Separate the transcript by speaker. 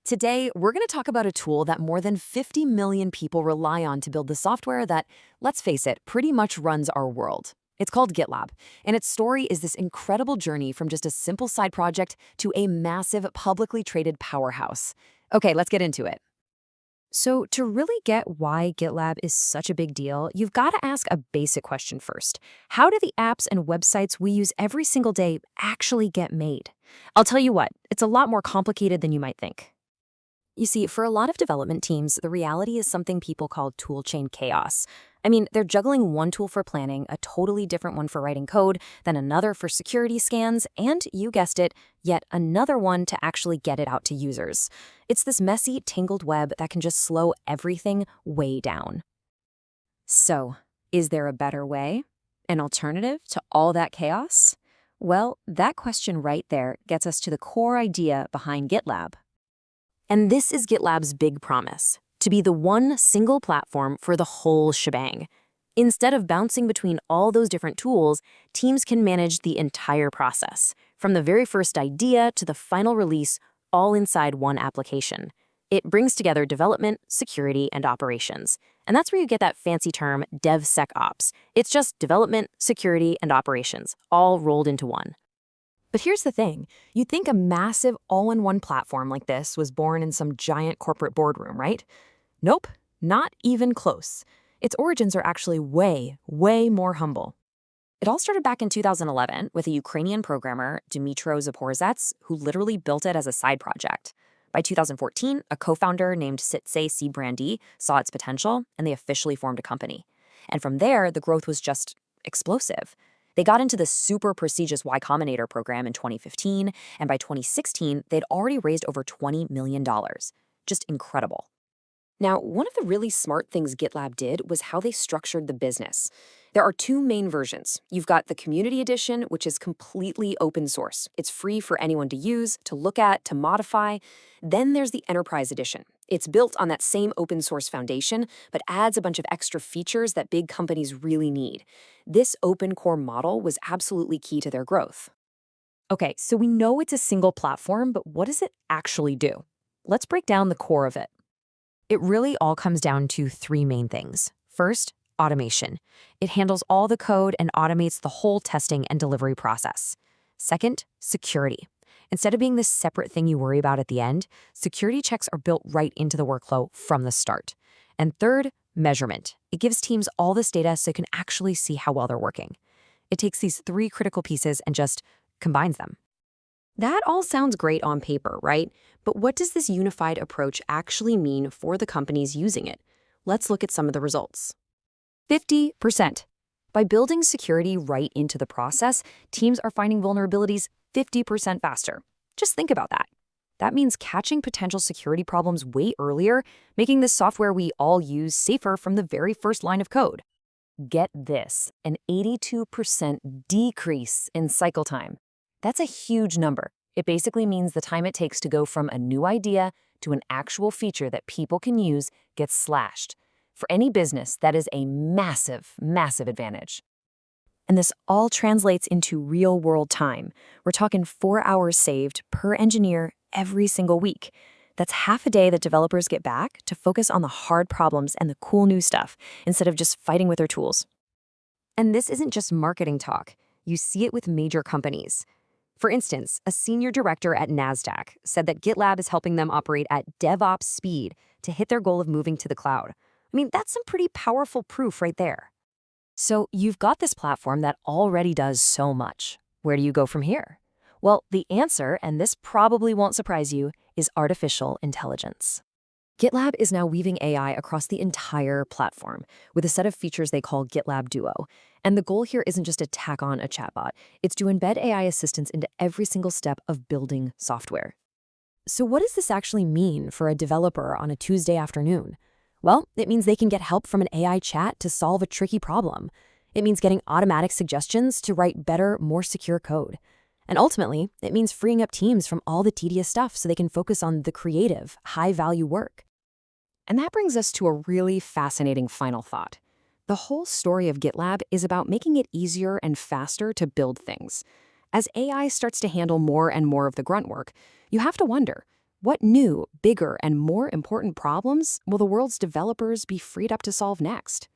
Speaker 1: Today, we're going to talk about a tool that more than 50 million people rely on to build the software that, let's face it, pretty much runs our world. It's called GitLab, and its story is this incredible journey from just a simple side project to a massive, publicly traded powerhouse. Okay, let's get into it. So, to really get why GitLab is such a big deal, you've got to ask a basic question first. How do the apps and websites we use every single day actually get made? I'll tell you what, it's a lot more complicated than you might think. You see, for a lot of development teams, the reality is something people call toolchain chaos. I mean, they're juggling one tool for planning, a totally different one for writing code, then another for security scans, and, you guessed it, yet another one to actually get it out to users. It's this messy, tangled web that can just slow everything way down. So, is there a better way? An alternative to all that chaos? Well, that question right there gets us to the core idea behind GitLab. And this is GitLab's big promise, to be the one single platform for the whole shebang. Instead of bouncing between all those different tools, teams can manage the entire process, from the very first idea to the final release, all inside one application. It brings together development, security, and operations. And that's where you get that fancy term DevSecOps. It's just development, security, and operations, all rolled into one. But here's the thing. You'd think a massive all-in-one platform like this was born in some giant corporate boardroom, right? Nope, not even close. Its origins are actually way, way more humble. It all started back in 2011 with a Ukrainian programmer, Dmytro Zaporizets, who literally built it as a side project. By 2014, a co-founder named Sitse Brandy saw its potential, and they officially formed a company. And from there, the growth was just explosive. They got into the super prestigious Y Combinator program in 2015, and by 2016, they'd already raised over $20 million. Just incredible. Now, one of the really smart things GitLab did was how they structured the business. There are two main versions. You've got the Community Edition, which is completely open source. It's free for anyone to use, to look at, to modify. Then there's the Enterprise Edition. It's built on that same open source foundation, but adds a bunch of extra features that big companies really need. This open core model was absolutely key to their growth. Okay, so we know it's a single platform, but what does it actually do? Let's break down the core of it. It really all comes down to three main things. First, automation. It handles all the code and automates the whole testing and delivery process. Second, security. Instead of being this separate thing you worry about at the end, security checks are built right into the workflow from the start. And third, measurement. It gives teams all this data so they can actually see how well they're working. It takes these three critical pieces and just combines them. That all sounds great on paper, right? But what does this unified approach actually mean for the companies using it? Let's look at some of the results. 50%. By building security right into the process, teams are finding vulnerabilities 50% faster. Just think about that. That means catching potential security problems way earlier, making this software we all use safer from the very first line of code. Get this, an 82% decrease in cycle time. That's a huge number. It basically means the time it takes to go from a new idea to an actual feature that people can use gets slashed. For any business, that is a massive, massive advantage. And this all translates into real-world time. We're talking 4 hours saved per engineer every single week. That's half a day that developers get back to focus on the hard problems and the cool new stuff instead of just fighting with their tools. And this isn't just marketing talk. You see it with major companies. For instance, a senior director at NASDAQ said that GitLab is helping them operate at DevOps speed to hit their goal of moving to the cloud. I mean, that's some pretty powerful proof right there. So you've got this platform that already does so much. Where do you go from here? Well, the answer, and this probably won't surprise you, is artificial intelligence. GitLab is now weaving AI across the entire platform with a set of features they call GitLab Duo. And the goal here isn't just to tack on a chatbot. It's to embed AI assistance into every single step of building software. So what does this actually mean for a developer on a Tuesday afternoon? Well, it means they can get help from an AI chat to solve a tricky problem. It means getting automatic suggestions to write better, more secure code. And ultimately, it means freeing up teams from all the tedious stuff so they can focus on the creative, high-value work. And that brings us to a really fascinating final thought. The whole story of GitLab is about making it easier and faster to build things. As AI starts to handle more and more of the grunt work, you have to wonder, What new, bigger, and more important problems will the world's developers be freed up to solve next?